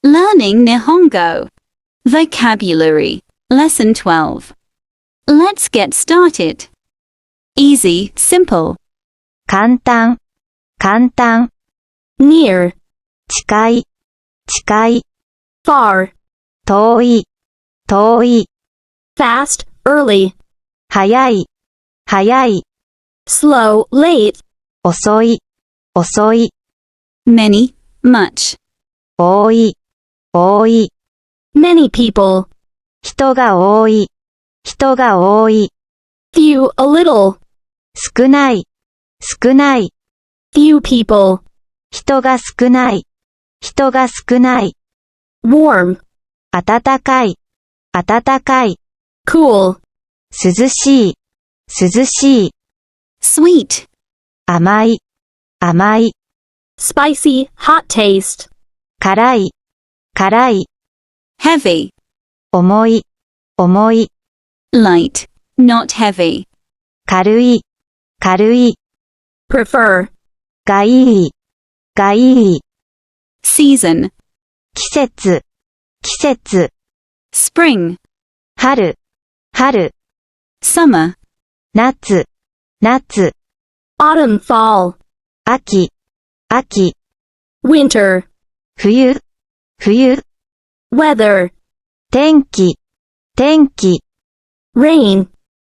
Learning Nihongo. Vocabulary. Lesson 12. Let's get started. Easy, simple. 簡単、簡単、 Near, 近い、近い、 far, 遠い、遠い、 fast, early, 早い、早い、 slow, late, 遅い、遅い、 many, much, 多い、多い、 many people, 人が多い、人が多い、 few, a little, 少ない、少ない、 few people, 人が少ない、人が少ない、 warm, 暖かい、暖かい、 cool, 涼しい、涼しい、 sweet, 甘い、甘い、 spicy, hot taste, 辛い、辛い、 heavy, 重い、重い、 light, not heavy, 軽い、軽い、 prefer, がいい、がいい、 season, 季節、季節、 spring, 春、春、 summer, 夏、夏、 autumn, fall, 秋、秋、 winter, 冬、冬、 weather, 天気、天気、 rain,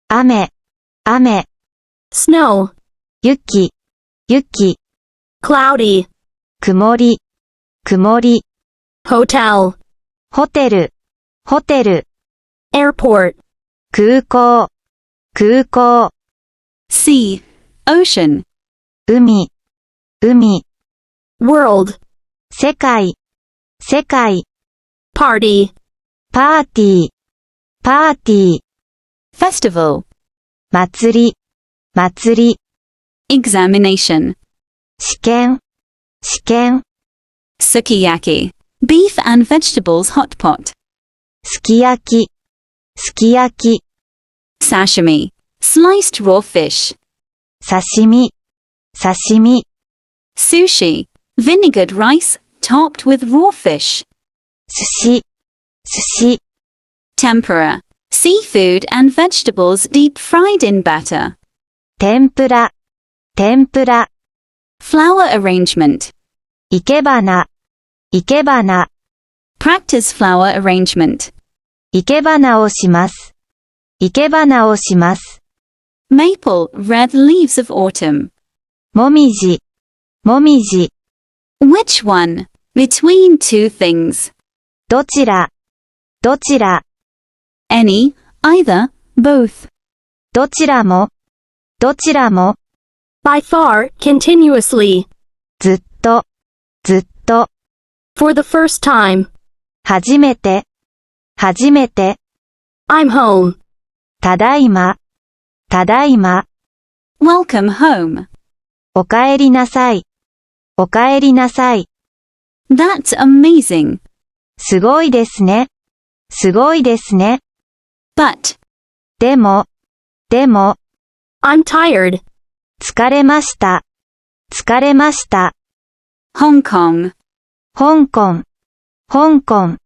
雨、雨、 snow, 雪、雪、 cloudy, 曇り、曇り、 hotel, ホテル、ホテル、 airport, 空港、空港、 sea, ocean, 海、海、 world, 世界、世界、 party, パーティー、パーティー、 festival, 祭り、祭り、 examination, 試験、試験、 sukiyaki, beef and vegetables hot pot, すき焼き、すき焼き、 sashimi, sliced raw fish, 刺身、刺身、 sushi, vinegared rice topped with raw fish, 寿司、寿司、 tempura, seafood and vegetables deep fried in batter, 天ぷら、天ぷら、 flower arrangement, 生け花、生け花、 practice flower arrangement, 生け花をします。生け花をします。 maple, red leaves of autumn. もみじ、もみじ、 Which one? Between two things. どちら、どちら、 Any, either, both. どちらも、どちらも、 By far, continuously. ずっと、ずっと、 For the first time. 初めて、初めて、 I'm home. ただいま、ただいま、 Welcome home. おかえりなさい、おかえりなさい、 That's amazing. すごいですね、すごいですね、 But, でも、でも、 I'm tired. 疲れました、疲れました、 Hong Kong. 香港、香港。